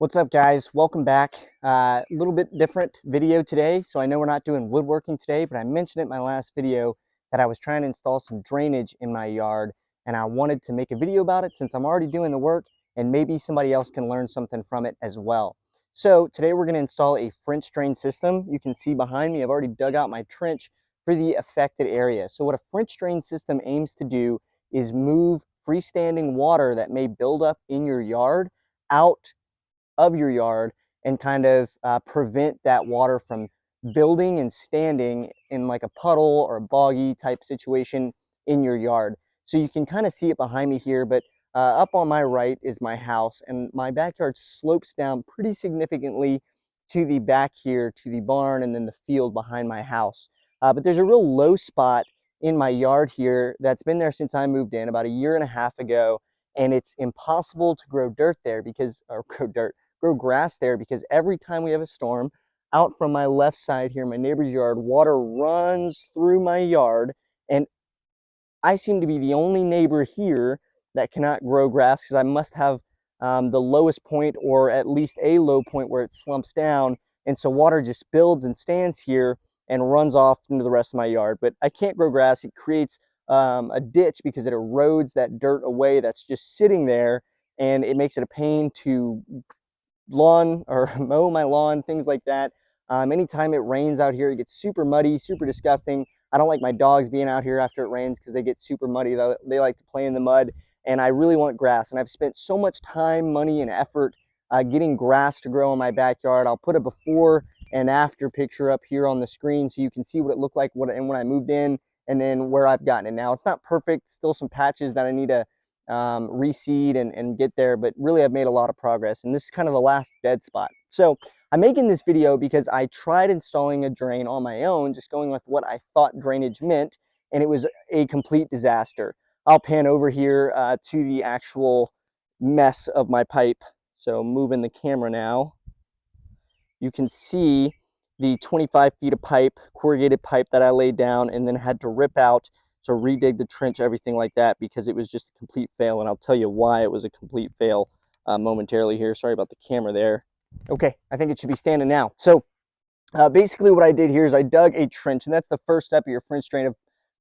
What's up, guys? Welcome back. A little bit different video today. So I know we're not doing woodworking today, but I mentioned it in my last video that I was trying to install some drainage in my yard, and I wanted to make a video about it since I'm already doing the work, and maybe somebody else can learn something from it as well. So today we're going to install a French drain system. You can see behind me, I've already dug out my trench for the affected area. So what a French drain system aims to do is move freestanding water that may build up in your yard out of your yard and kind of prevent that water from building and standing in like a puddle or a boggy type situation in your yard. So you can kind of see it behind me here, but up on my right is my house, and my backyard slopes down pretty significantly to the back here, to the barn, and then the field behind my house. But there's a real low spot in my yard here that's been there since I moved in about a year and a half ago, and it's impossible to grow dirt there because, or grow grass there, because every time we have a storm, out from my left side here, my neighbor's yard, water runs through my yard, and I seem to be the only neighbor here that cannot grow grass because I must have the lowest point, or at least a low point where it slumps down, and so water just builds and stands here and runs off into the rest of my yard. But I can't grow grass. It creates a ditch because it erodes that dirt away that's just sitting there, and it makes it a pain to lawn or mow my lawn, things like that. Anytime it rains out here, it gets super muddy, super disgusting. I don't like my dogs being out here after it rains because they get super muddy. They like to play in the mud, and I really want grass. And I've spent so much time, money, and effort getting grass to grow in my backyard. I'll put a before and after picture up here on the screen so you can see what it looked like when I moved in, and then where I've gotten it now. It's not perfect, still some patches that I need to reseed and get there, but really I've made a lot of progress, and this is kind of the last dead spot. So I'm making this video because I tried installing a drain on my own, just going with what I thought drainage meant, and it was a complete disaster. I'll pan over here to the actual mess of my pipe. So moving the camera now, you can see the 25 feet of pipe, corrugated pipe that I laid down and then had to rip out to redig the trench, everything like that, because it was just a complete fail. And I'll tell you why it was a complete fail momentarily here. Sorry about the camera there. Okay, I think it should be standing now. So basically what I did here is I dug a trench, and that's the first step of your French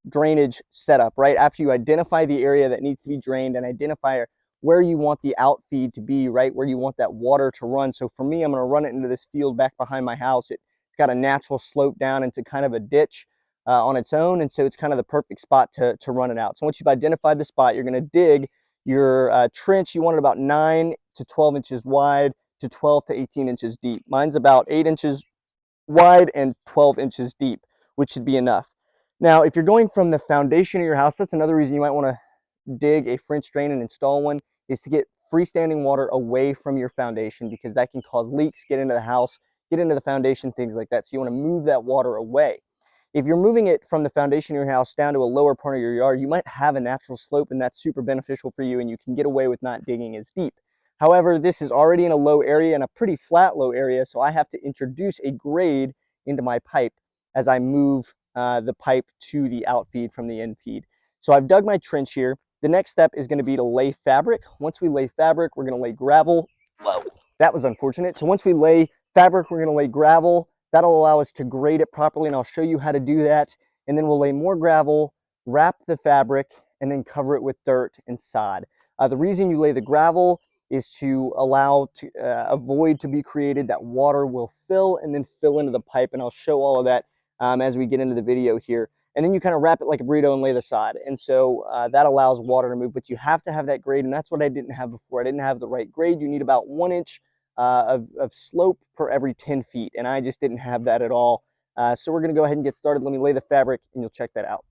drainage setup, right? After you identify the area that needs to be drained and identify where you want the outfeed to be, right, where you want that water to run. So for me, I'm going to run it into this field back behind my house. It's got a natural slope down into kind of a ditch on its own, and so it's kind of the perfect spot to run it out. So once you've identified the spot, you're going to dig your trench. You want it about 9 to 12 inches wide to 12 to 18 inches deep. Mine's about 8 inches wide and 12 inches deep, which should be enough. Now, if you're going from the foundation of your house, that's another reason you might want to dig a French drain and install one, is to get freestanding water away from your foundation, because that can cause leaks, get into the house, get into the foundation, things like that. So you want to move that water away. If you're moving it from the foundation of your house down to a lower part of your yard, you might have a natural slope, and that's super beneficial for you, and you can get away with not digging as deep. However, this is already in a low area, and a pretty flat low area, so I have to introduce a grade into my pipe as I move the pipe to the outfeed from the infeed. So I've dug my trench here. The next step is going to be to lay fabric. Once we lay fabric, we're going to lay gravel. Whoa, that was unfortunate. So once we lay fabric, we're going to lay gravel. That'll allow us to grade it properly, and I'll show you how to do that. And then we'll lay more gravel, wrap the fabric, and then cover it with dirt and sod. The reason you lay the gravel is to allow a void to be created that water will fill and then fill into the pipe, and I'll show all of that as we get into the video here. And then you kind of wrap it like a burrito and lay the sod, and so that allows water to move, but you have to have that grade, and that's what I didn't have before. I didn't have the right grade. You need about 1 inch of slope per every 10 feet, and I just didn't have that at all. So we're going to go ahead and get started. Let me lay the fabric, and you'll check that out.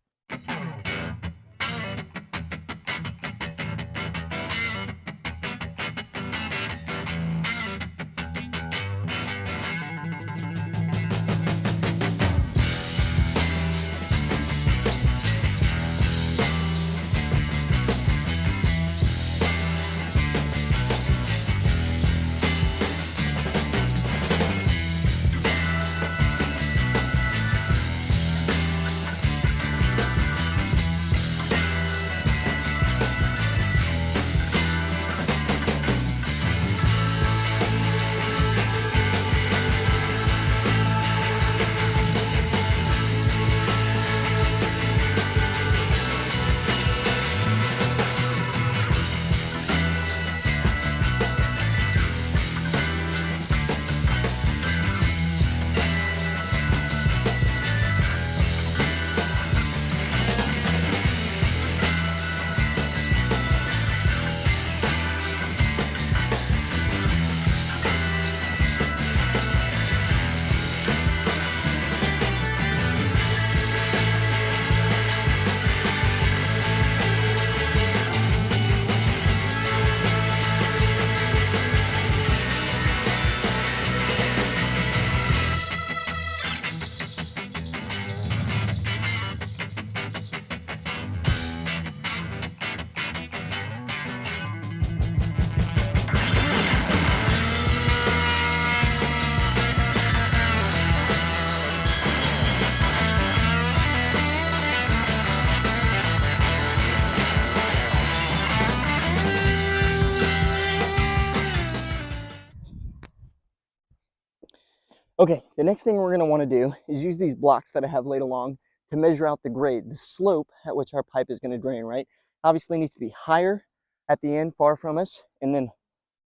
Okay, the next thing we're going to want to do is use these blocks that I have laid along to measure out the grade, the slope at which our pipe is going to drain, right? Obviously it needs to be higher at the end, far from us, and then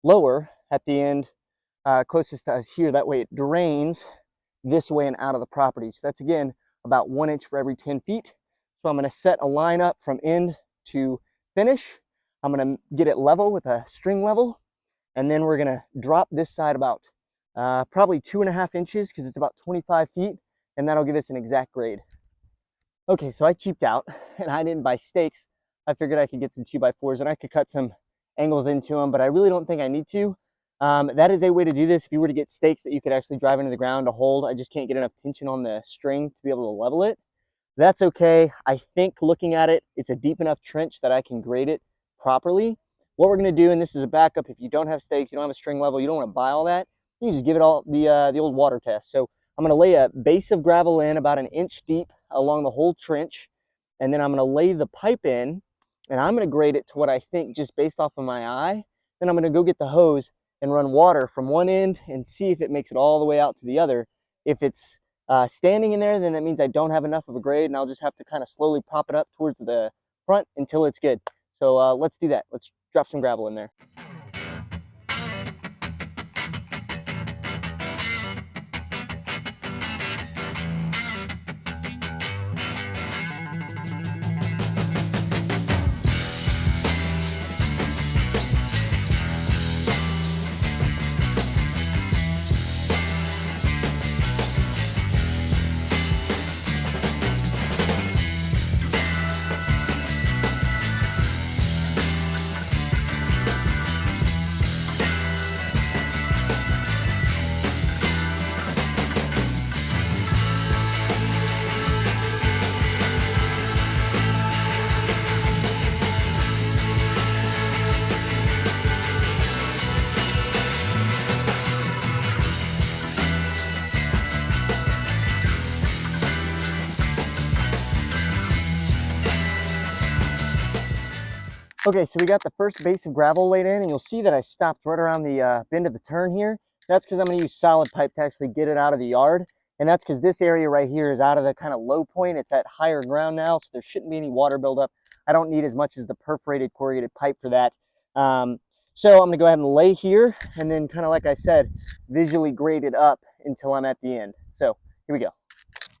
lower at the end, closest to us here. That way it drains this way and out of the property. So that's, again, about 1 inch for every 10 feet. So I'm going to set a line up from end to finish. I'm going to get it level with a string level, and then we're going to drop this side about probably 2.5 inches, because it's about 25 feet, and that'll give us an exact grade. Okay, so I cheaped out and I didn't buy stakes. I figured I could get some 2x4s and I could cut some angles into them, but I really don't think I need to. That is a way to do this. If you were to get stakes that you could actually drive into the ground to hold, I just can't get enough tension on the string to be able to level it. That's okay. I think, looking at it, it's a deep enough trench that I can grade it properly. What we're going to do, and this is a backup, if you don't have stakes, you don't have a string level, you don't want to buy all that, you can just give it all the old water test. So I'm going to lay a base of gravel in about 1 inch deep along the whole trench, and then I'm going to lay the pipe in, and I'm going to grade it to what I think just based off of my eye. Then I'm going to go get the hose and run water from one end and see if it makes it all the way out to the other. If it's standing in there, then that means I don't have enough of a grade, and I'll just have to kind of slowly prop it up towards the front until it's good. So let's do that. Let's drop some gravel in there. Okay, so we got the first base of gravel laid in, and you'll see that I stopped right around the bend of the turn here. That's because I'm going to use solid pipe to actually get it out of the yard, and that's because this area right here is out of the kind of low point. It's at higher ground now, so there shouldn't be any water buildup. I don't need as much as the perforated corrugated pipe for that. So I'm going to go ahead and lay here, and then, kind of like I said, visually grade it up until I'm at the end. So here we go.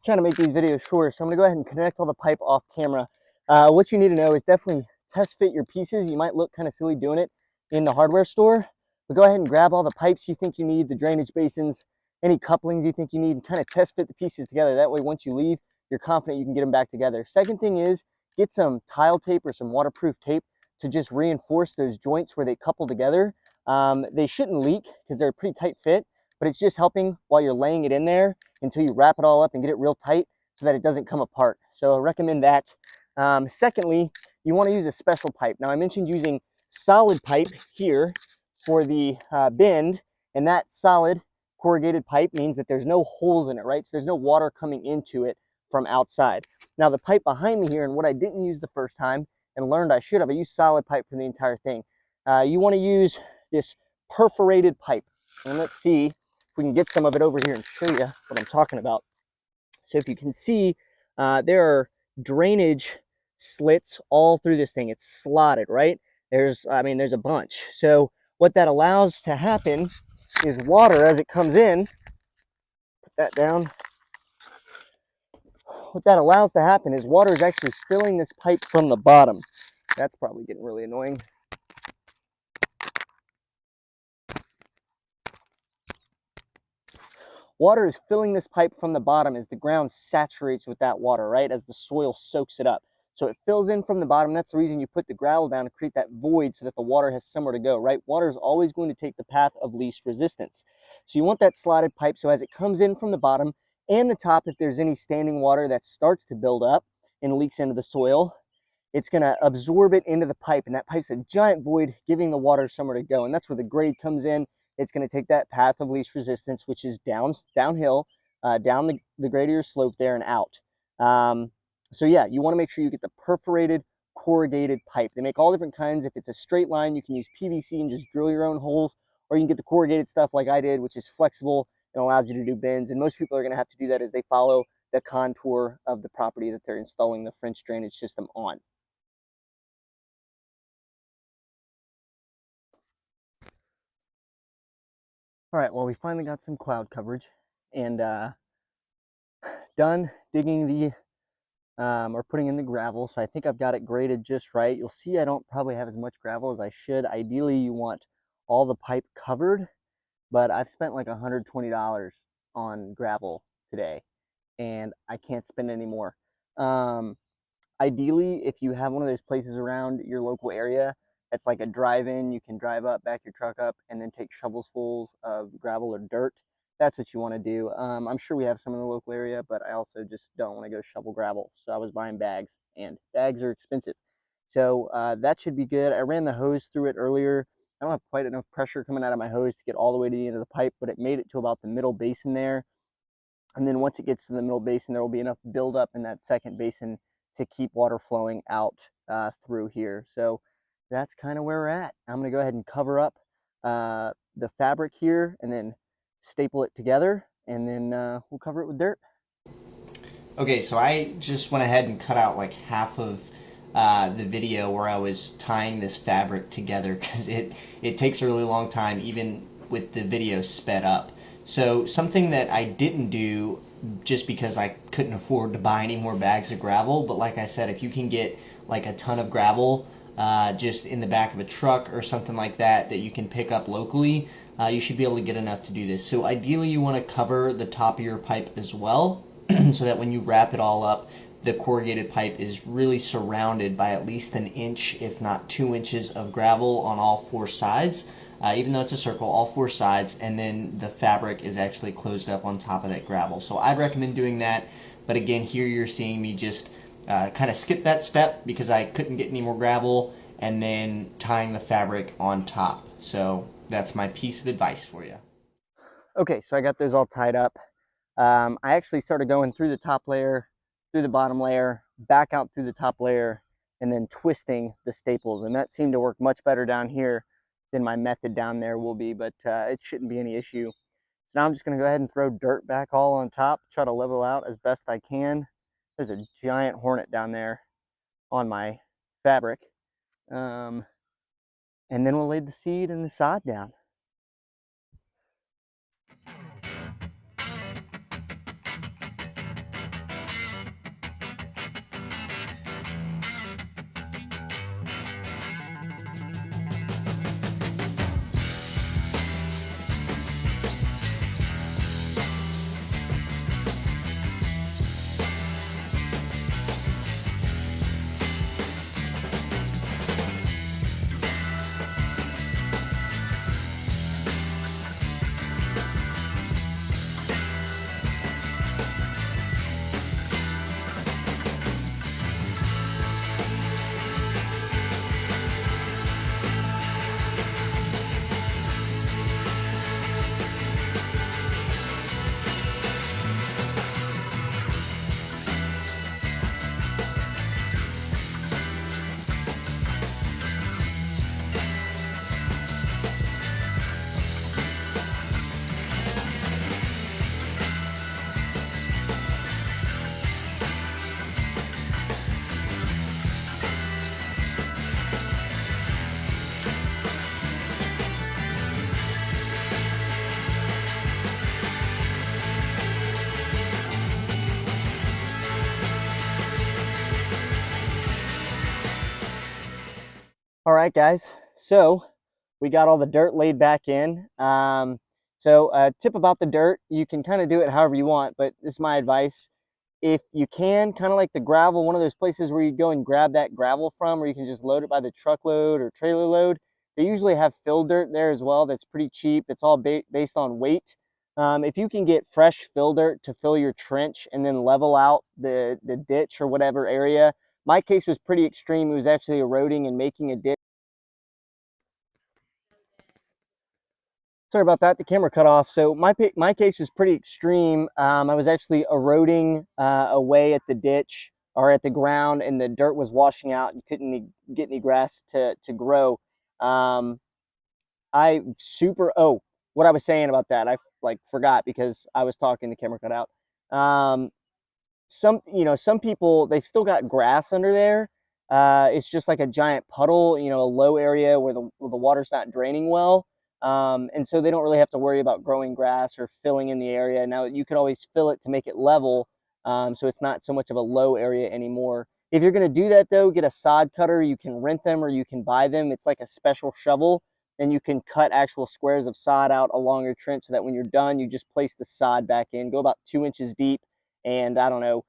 Trying to make these videos shorter, so I'm going to go ahead and connect all the pipe off camera. What you need to know is definitely test fit your pieces. You might look kind of silly doing it in the hardware store, but go ahead and grab all the pipes you think you need, the drainage basins, any couplings you think you need, and kind of test fit the pieces together. That way, once you leave, you're confident you can get them back together. Second thing is, get some tile tape or some waterproof tape to just reinforce those joints where they couple together. They shouldn't leak because they're a pretty tight fit, but it's just helping while you're laying it in there until you wrap it all up and get it real tight so that it doesn't come apart. So I recommend that. Secondly, you want to use a special pipe. Now, I mentioned using solid pipe here for the bend, and that solid corrugated pipe means that there's no holes in it, right? So there's no water coming into it from outside. Now, the pipe behind me here, and what I didn't use the first time and learned I should have, I used solid pipe for the entire thing. You want to use this perforated pipe. And let's see if we can get some of it over here and show you what I'm talking about. So if you can see, there are drainage slits all through this thing. It's slotted, right? There's a bunch. So what that allows to happen is water, as it comes in, put that down. What that allows to happen is water is actually filling this pipe from the bottom. That's probably getting really annoying. Water is filling this pipe from the bottom as the ground saturates with that water, right? As the soil soaks it up. So it fills in from the bottom. That's the reason you put the gravel down to create that void so that the water has somewhere to go, right? Water is always going to take the path of least resistance. So you want that slotted pipe so as it comes in from the bottom and the top, if there's any standing water that starts to build up and leaks into the soil, it's going to absorb it into the pipe, and that pipe's a giant void, giving the water somewhere to go. And that's where the grade comes in. It's going to take that path of least resistance, which is downhill, down the grade of your slope there and out. So yeah, you want to make sure you get the perforated corrugated pipe. They make all different kinds. If it's a straight line, you can use PVC and just drill your own holes, or you can get the corrugated stuff like I did, which is flexible It allows you to do bins, and most people are going to have to do that as they follow the contour of the property that they're installing the French drainage system on. All right, well, we finally got some cloud coverage and done digging the or putting in the gravel. So I think I've got it graded just right. You'll see I don't probably have as much gravel as I should. Ideally, you want all the pipe covered, but I've spent like $120 on gravel today, and I can't spend any more. Ideally, if you have one of those places around your local area that's like a drive-in, you can drive up, back your truck up, and then take shovelfuls of gravel or dirt. That's what you want to do. I'm sure we have some in the local area, but I also just don't want to go shovel gravel. So I was buying bags, and bags are expensive. So that should be good. I ran the hose through it earlier. I don't have quite enough pressure coming out of my hose to get all the way to the end of the pipe, but it made it to about the middle basin there. And then once it gets to the middle basin, there will be enough buildup in that second basin to keep water flowing out through here. So that's kind of where we're at. I'm going to go ahead and cover up the fabric here and then staple it together, and then we'll cover it with dirt. Okay, so I just went ahead and cut out like half of the video where I was tying this fabric together because it takes a really long time even with the video sped up. So something that I didn't do just because I couldn't afford to buy any more bags of gravel, but like I said, if you can get like a ton of gravel just in the back of a truck or something like that that you can pick up locally, you should be able to get enough to do this. So ideally you want to cover the top of your pipe as well so that when you wrap it all up, the corrugated pipe is really surrounded by at least an inch, if not 2 inches of gravel on all four sides. Even though it's a circle, all four sides, and then the fabric is actually closed up on top of that gravel. So I'd recommend doing that, but again, here you're seeing me just kind of skip that step because I couldn't get any more gravel, and then tying the fabric on top. So that's my piece of advice for you. Okay, so I got those all tied up. I actually started going through the top layer, through the bottom layer, back out through the top layer, and then twisting the staples. And that seemed to work much better down here than my method down there will be, but it shouldn't be any issue. So now I'm just gonna go ahead and throw dirt back all on top, try to level out as best I can. There's a giant hornet down there on my fabric. And then we'll lay the seed and the sod down. All right, guys, so we got all the dirt laid back in. So a tip about the dirt, you can kind of do it however you want, but this is my advice. If you can, kind of like the gravel, one of those places where you go and grab that gravel from, where you can just load it by the truckload or trailer load, they usually have fill dirt there as well. That's pretty cheap. It's all based on weight. If you can get fresh fill dirt to fill your trench and then level out the ditch or whatever area, my case was pretty extreme. It was actually eroding and making a ditch. Sorry about that, the camera cut off. So my case was pretty extreme. I was actually eroding away at the ditch or at the ground, and the dirt was washing out. You couldn't get any grass to grow. What I was saying about that, I like forgot because I was talking, the camera cut out. Some people, they've still got grass under there. It's just like a giant puddle, a low area where the water's not draining well. And so they don't really have to worry about growing grass or filling in the area. Now you can always fill it to make it level, so it's not so much of a low area anymore. If you're going to do that though, get a sod cutter. You can rent them or you can buy them. It's like a special shovel, and you can cut actual squares of sod out along your trench so that when you're done, you just place the sod back in. Go about 2 inches deep, and I don't know,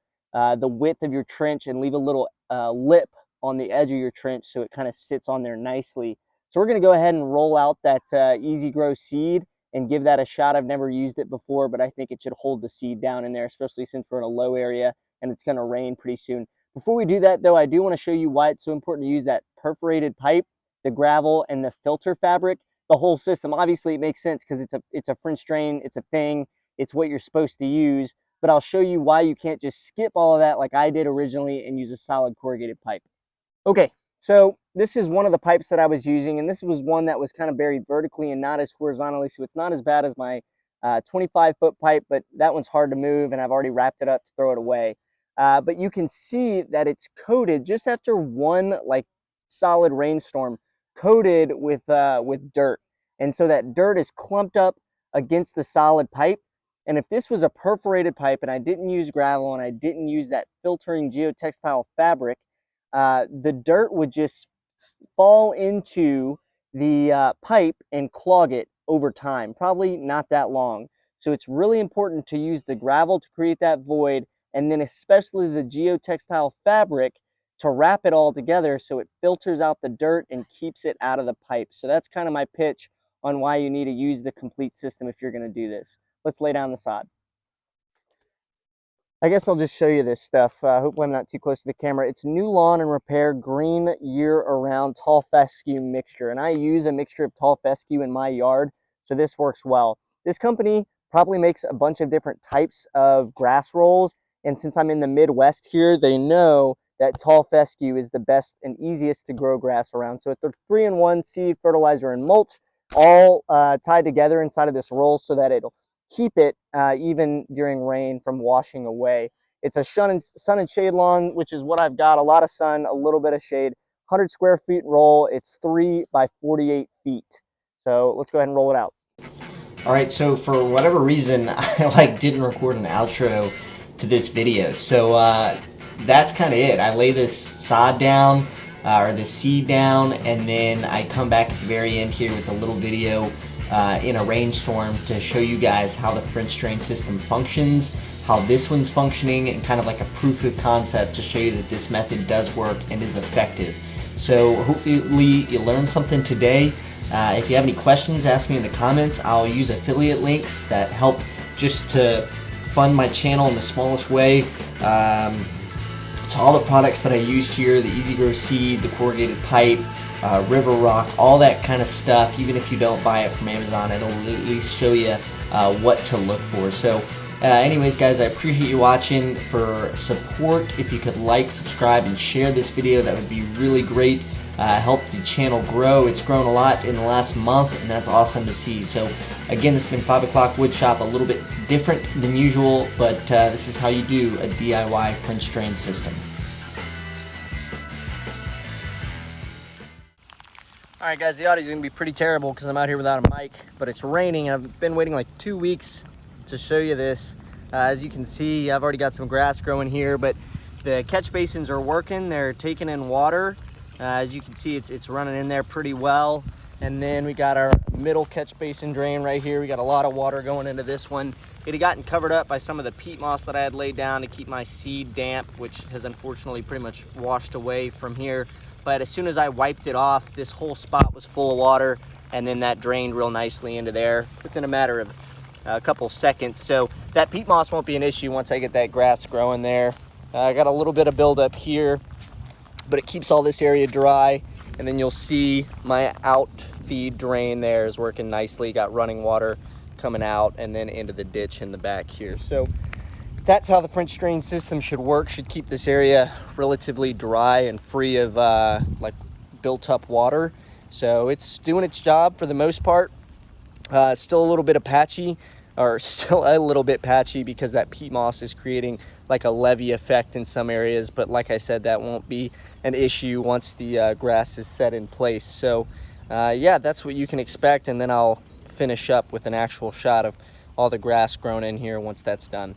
the width of your trench, and leave a little lip on the edge of your trench so it kind of sits on there nicely. So we're going to go ahead and roll out that Easy Grow seed and give that a shot. I've never used it before, but I think it should hold the seed down in there, especially since we're in a low area and it's going to rain pretty soon. Before we do that though, I do want to show you why it's so important to use that perforated pipe, the gravel, and the filter fabric, the whole system. Obviously it makes sense because it's a French drain, it's a thing, it's what you're supposed to use, but I'll show you why you can't just skip all of that like I did originally and use a solid corrugated pipe. Okay, so this is one of the pipes that I was using, and this was one that was kind of buried vertically and not as horizontally, so it's not as bad as my 25-foot pipe, but that one's hard to move, and I've already wrapped it up to throw it away. But you can see that it's coated just after one like solid rainstorm, coated with dirt, and so that dirt is clumped up against the solid pipe. And if this was a perforated pipe and I didn't use gravel and I didn't use that filtering geotextile fabric, the dirt would just fall into the pipe and clog it over time, probably not that long. So it's really important to use the gravel to create that void, and then especially the geotextile fabric to wrap it all together so it filters out the dirt and keeps it out of the pipe. So that's kind of my pitch on why you need to use the complete system if you're going to do this. Let's lay down the sod. I guess I'll just show you this stuff. Hopefully I'm not too close to the camera. It's New Lawn and Repair Green Year-Around Tall Fescue Mixture. And I use a mixture of tall fescue in my yard, so this works well. This company probably makes a bunch of different types of grass rolls. And since I'm in the Midwest here, they know that tall fescue is the best and easiest to grow grass around. So it's a 3-in-1 seed, fertilizer, and mulch, all tied together inside of this roll so that it'll keep it even during rain from washing away. It's a sun and shade lawn, which is what I've got. A lot of sun, a little bit of shade. 100 square feet roll. It's 3 by 48 feet. So let's go ahead and roll it out. All right, so for whatever reason, I didn't record an outro to this video. So that's kind of it. I lay this sod down, or the seed down, and then I come back at the very end here with a little video in a rainstorm to show you guys how the French drain system functions, how this one's functioning, and kind of like a proof of concept to show you that this method does work and is effective. So hopefully you learned something today. If you have any questions, ask me in the comments. I'll use affiliate links that help just to fund my channel in the smallest way. To all the products that I used here, the Easy Grow Seed, the corrugated pipe, River Rock, all that kind of stuff. Even if you don't buy it from Amazon, it'll at least show you what to look for. So anyways guys, I appreciate you watching. For support, if you could like, subscribe, and share this video, that would be really great. Help the channel grow. It's grown a lot in the last month, and that's awesome to see. So again, this has been 5 O'Clock Wood Shop, a little bit different than usual, but this is how you do a DIY French drain system. Alright guys, the audio's going to be pretty terrible because I'm out here without a mic, but it's raining and I've been waiting like 2 weeks to show you this. As you can see, I've already got some grass growing here, but the catch basins are working. They're taking in water. As you can see, it's running in there pretty well. And then we got our middle catch basin drain right here. We got a lot of water going into this one. It had gotten covered up by some of the peat moss that I had laid down to keep my seed damp, which has unfortunately pretty much washed away from here. But as soon as I wiped it off, this whole spot was full of water, and then that drained real nicely into there within a matter of a couple seconds. So that peat moss won't be an issue once I get that grass growing there. I got a little bit of buildup here, but it keeps all this area dry. And then you'll see my outfeed drain there is working nicely. Got running water coming out and then into the ditch in the back here. So that's how the French drain system should work. Should keep this area relatively dry and free of like built up water. So it's doing its job for the most part. Still a little bit of patchy are still a little bit patchy because that peat moss is creating like a levee effect in some areas, but like I said, that won't be an issue once the grass is set in place. So yeah, that's what you can expect, and then I'll finish up with an actual shot of all the grass grown in here once that's done.